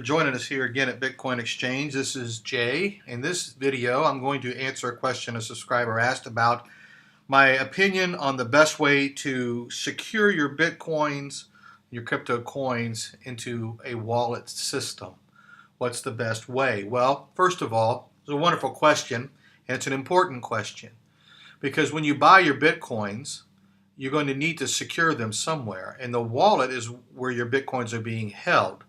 for joining us here again at Bitcoin Exchange. This is Jay. In this video, I'm going to answer a question a subscriber asked about my opinion on the best way to secure your Bitcoins, your crypto coins, into a wallet system. What's the best way? Well, first of all, it's a wonderful question, and it's an important question, because when you buy your Bitcoins, you're going to need to secure them somewhere, and the wallet is where your Bitcoins are being held.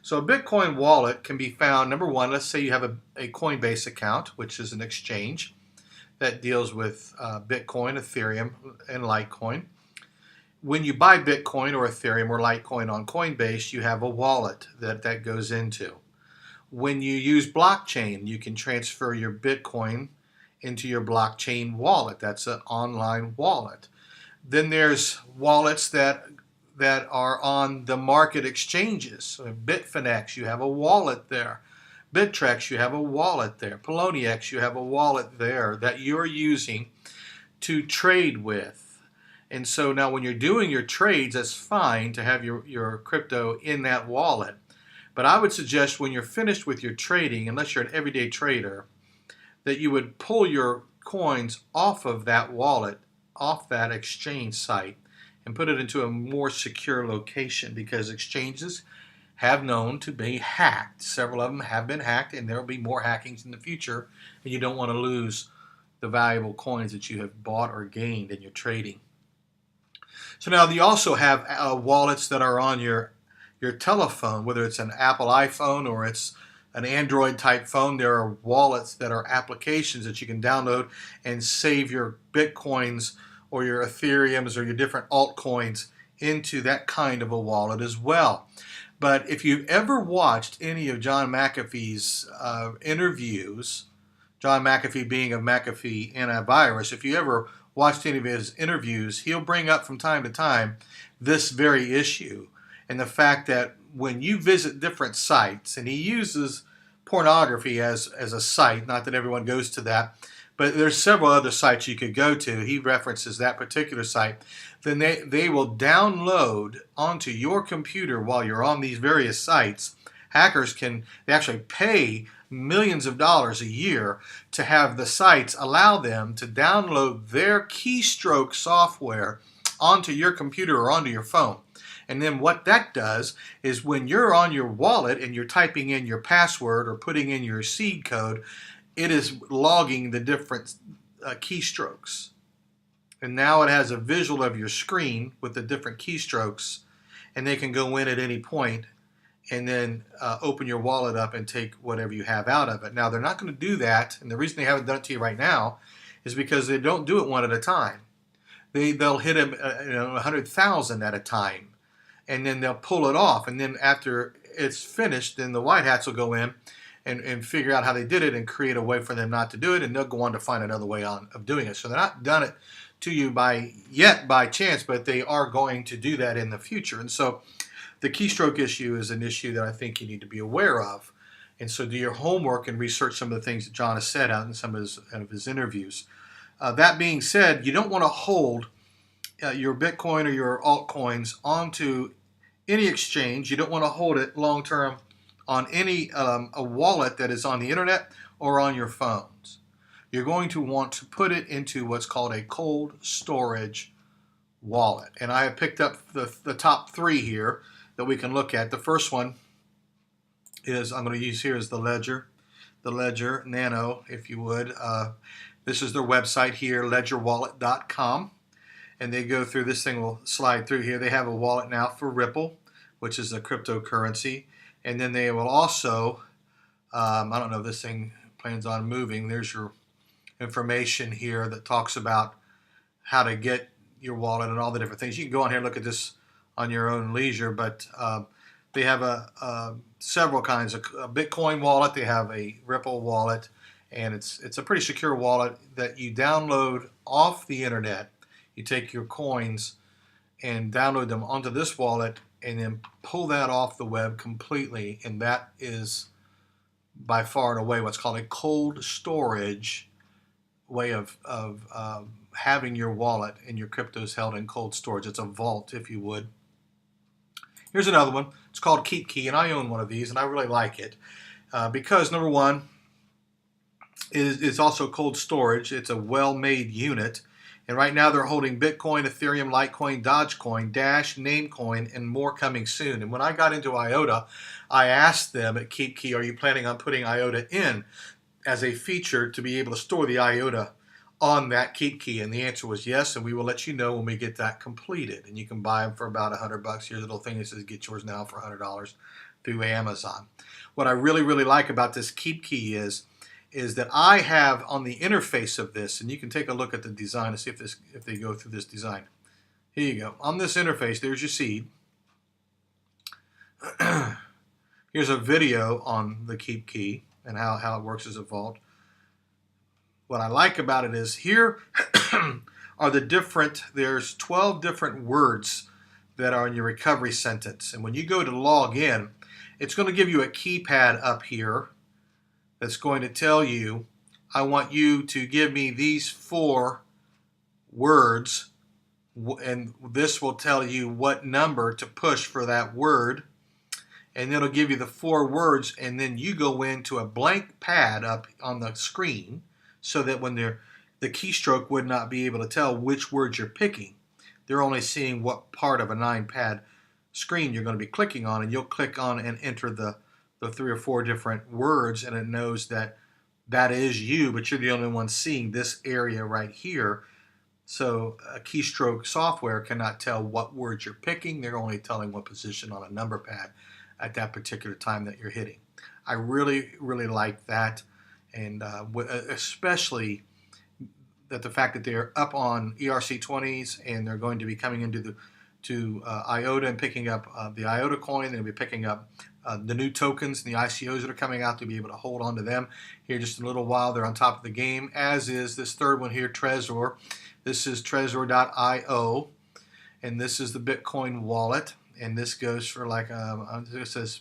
So a Bitcoin wallet can be found, number one, let's say you have a Coinbase account, which is an exchange that deals with Bitcoin, Ethereum, and Litecoin. When you buy Bitcoin or Ethereum or Litecoin on Coinbase, you have a wallet that goes into. When you use blockchain, you can transfer your Bitcoin into your blockchain wallet. That's an online wallet. Then there's wallets that are on the market exchanges. So Bitfinex, you have a wallet there. Bittrex, you have a wallet there. Poloniex, you have a wallet there that you're using to trade with. And so now when you're doing your trades, that's fine to have your crypto in that wallet. But I would suggest when you're finished with your trading, unless you're an everyday trader, that you would pull your coins off of that wallet, off that exchange site, and put it into a more secure location, because exchanges have known to be hacked. Several of them have been hacked, and there will be more hackings in the future, and you don't want to lose the valuable coins that you have bought or gained in your trading. So now you also have wallets that are on your telephone, whether it's an Apple iPhone or it's an Android type phone. There are wallets that are applications that you can download and save your Bitcoins or your Ethereums or your different altcoins into that kind of a wallet as well. But if you've ever watched any of John MacAfee's interviews, John MacAfee being of McAfee Antivirus, if you ever watched any of his interviews, he'll bring up from time to time this very issue, and the fact that when you visit different sites, and he uses pornography as a site, not that everyone goes to that, but there's several other sites you could go to. He references that particular site. Then they will download onto your computer while you're on these various sites. Hackers they actually pay millions of dollars a year to have the sites allow them to download their keystroke software onto your computer or onto your phone. And then what that does is when you're on your wallet and you're typing in your password or putting in your seed code, it is logging the different keystrokes. And now it has a visual of your screen with the different keystrokes, and they can go in at any point and then open your wallet up and take whatever you have out of it. Now, they're not going to do that, and the reason they haven't done it to you right now is because they don't do it one at a time. They'll hit 100,000 at a time, and then they'll pull it off. And then after it's finished, then the white hats will go in and figure out how they did it and create a way for them not to do it, and they'll go on to find another way of doing it. So they're not done it to you by chance, but they are going to do that in the future. And so the keystroke issue is an issue that I think you need to be aware of. And so do your homework and research some of the things that John has said out in some of his interviews. That being said, you don't want to hold your Bitcoin or your altcoins onto any exchange. You don't want to hold it long term on any a wallet that is on the internet or on your phones. You're going to want to put it into what's called a cold storage wallet. And I have picked up the top three here that we can look at. The first one is, I'm going to use here, is the Ledger Nano, if you would. This is their website here, ledgerwallet.com. And they go through, this thing will slide through here. They have a wallet now for Ripple, which is a cryptocurrency. And then they will also, I don't know if this thing plans on moving. There's your information here that talks about how to get your wallet and all the different things. You can go on here and look at this on your own leisure, but they have several kinds of Bitcoin wallet. They have a Ripple wallet, and it's a pretty secure wallet that you download off the internet. You take your coins and download them onto this wallet and then pull that off the web completely, and that is by far and away what's called a cold storage way of having your wallet and your cryptos held in cold storage. It's a vault, if you would. Here's another one. It's called Keep Key, and I own one of these, and I really like it because, number one, it's also cold storage. It's a well-made unit. And right now they're holding Bitcoin, Ethereum, Litecoin, Dogecoin, Dash, Namecoin, and more coming soon. And when I got into IOTA, I asked them at Keep Key, are you planning on putting IOTA in as a feature to be able to store the IOTA on that Keep Key? And the answer was yes, and we will let you know when we get that completed. And you can buy them for about $100. Here's a little thing that says get yours now for $100 through Amazon. What I really, really like about this Keep Key is that I have on the interface of this, and you can take a look at the design and see if they go through this design. Here you go. On this interface, there's your seed. Here's a video on the Keep Key and how it works as a vault. What I like about it is here are there's 12 different words that are in your recovery sentence. And when you go to log in, it's going to give you a keypad up here that's going to tell you, I want you to give me these 4 words, and this will tell you what number to push for that word, and it'll give you the 4 words, and then you go into a blank pad up on the screen so that when the keystroke would not be able to tell which words you're picking. They're only seeing what part of a 9-pad screen you're going to be clicking on, and you'll click on and enter the 3 or 4 different words, and it knows that that is you, but you're the only one seeing this area right here. So a keystroke software cannot tell what words you're picking. They're only telling what position on a number pad at that particular time that you're hitting. I really, really like that, and especially that the fact that they're up on ERC20s and they're going to be coming into IOTA and picking up the IOTA coin. They'll be picking up the new tokens and the ICOs that are coming out to be able to hold on to them here just in a little while. They're on top of the game, as is this third one here, Trezor. This is Trezor.io, and this is the Bitcoin wallet, and this goes for like it says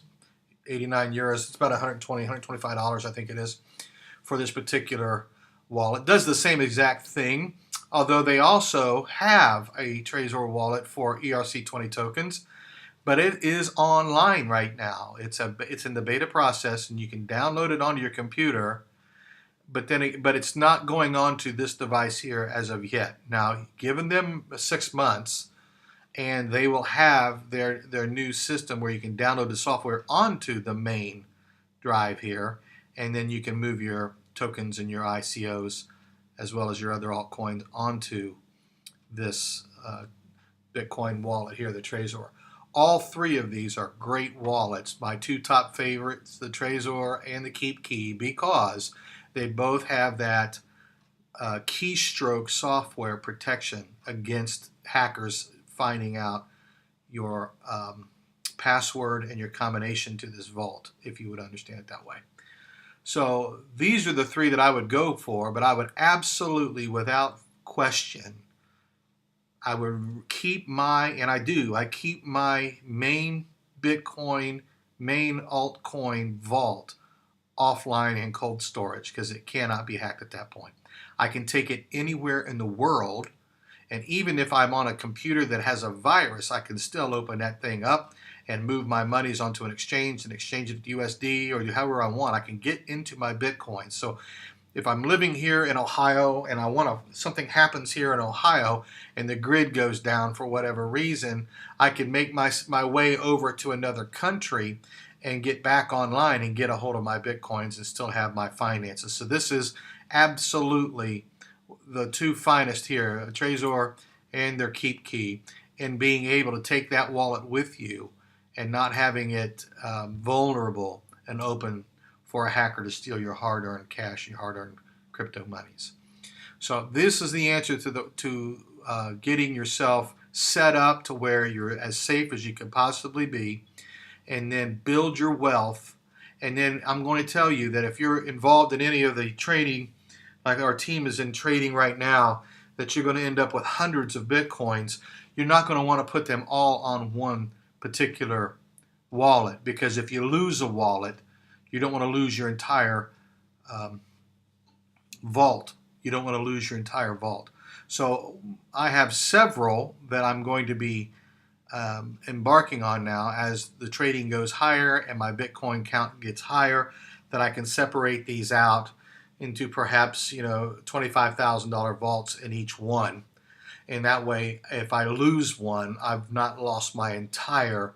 89 euros. It's about $125, I think it is, for this particular wallet. It does the same exact thing, although they also have a Trezor wallet for ERC20 tokens, but it is online right now. It's in the beta process, and you can download it onto your computer, but it's not going on to this device here as of yet. Now, given them 6 months, and they will have their new system where you can download the software onto the main drive here, and then you can move your tokens and your ICOs as well as your other altcoins onto this Bitcoin wallet here, the Trezor. All 3 of these are great wallets. My 2 top favorites, the Trezor and the Keep Key, because they both have that keystroke software protection against hackers finding out your password and your combination to this vault, if you would understand it that way. So these are the 3 that I would go for, but I would absolutely, without question, I would keep I keep my main Bitcoin, main altcoin vault offline in cold storage because it cannot be hacked at that point. I can take it anywhere in the world, and even if I'm on a computer that has a virus, I can still open that thing up and move my monies onto an exchange and exchange it to USD or however I want. I can get into my Bitcoin. So if I'm living here in Ohio and something happens here in Ohio and the grid goes down for whatever reason, I can make my way over to another country and get back online and get a hold of my Bitcoins and still have my finances. So this is absolutely the 2 finest here, Trezor and their Keep Key, in being able to take that wallet with you and not having it vulnerable and open for a hacker to steal your hard-earned cash, your hard-earned crypto monies. So this is the answer to getting yourself set up to where you're as safe as you can possibly be, and then build your wealth. And then I'm going to tell you that if you're involved in any of the trading, like our team is in trading right now, that you're going to end up with hundreds of Bitcoins. You're not going to want to put them all on one particular wallet, because if you lose a wallet, you don't want to lose your entire vault. You don't want to lose your entire vault. So I have several that I'm going to be embarking on now as the trading goes higher and my Bitcoin count gets higher, that I can separate these out into perhaps $25,000 vaults in each one. And that way, if I lose one, I've not lost my entire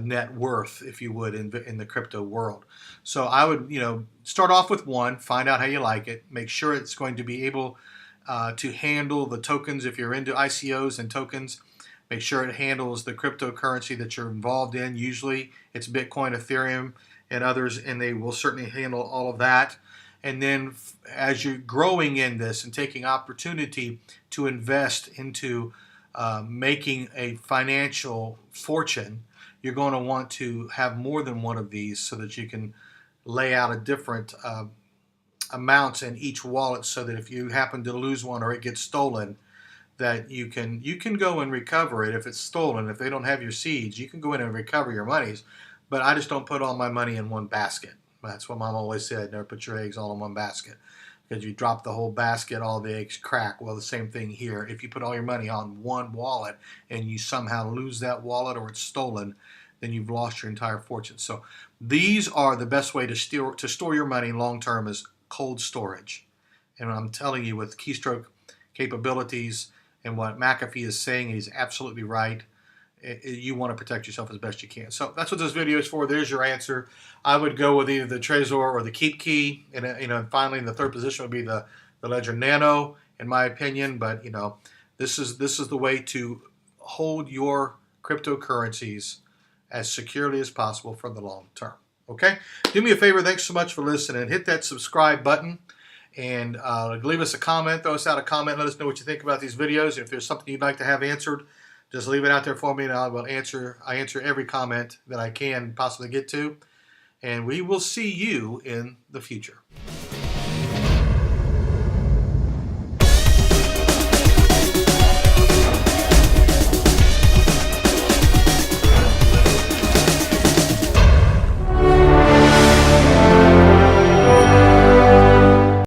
net worth, if you would, in the crypto world. So I would, start off with one, find out how you like it, make sure it's going to be able to handle the tokens. If you're into ICOs and tokens, make sure it handles the cryptocurrency that you're involved in. Usually it's Bitcoin, Ethereum, and others, and they will certainly handle all of that. And then as you're growing in this and taking opportunity to invest into making a financial fortune, you're going to want to have more than one of these so that you can lay out a different amounts in each wallet, so that if you happen to lose one or it gets stolen, that you can go and recover it. If it's stolen, if they don't have your seeds, you can go in and recover your monies. But I just don't put all my money in one basket. That's what Mom always said, never put your eggs all in one basket, because you drop the whole basket, all the eggs crack. Well, the same thing here. If you put all your money on one wallet and you somehow lose that wallet or it's stolen, then you've lost your entire fortune. So these are the best way to store your money long term, is cold storage. And I'm telling you, with keystroke capabilities and what McAfee is saying, he's absolutely right. You want to protect yourself as best you can. So that's what this video is for. There's your answer. I would go with either the Trezor or the Keep Key, and finally in the third position would be the Ledger Nano, in my opinion. But this is the way to hold your cryptocurrencies as securely as possible for the long term. Okay, do me a favor. Thanks so much for listening. Hit that subscribe button and leave us a comment. Throw us out a comment. Let us know what you think about these videos. If there's something you'd like to have answered, just leave it out there for me, and I will answer. I answer every comment that I can possibly get to, and we will see you in the future.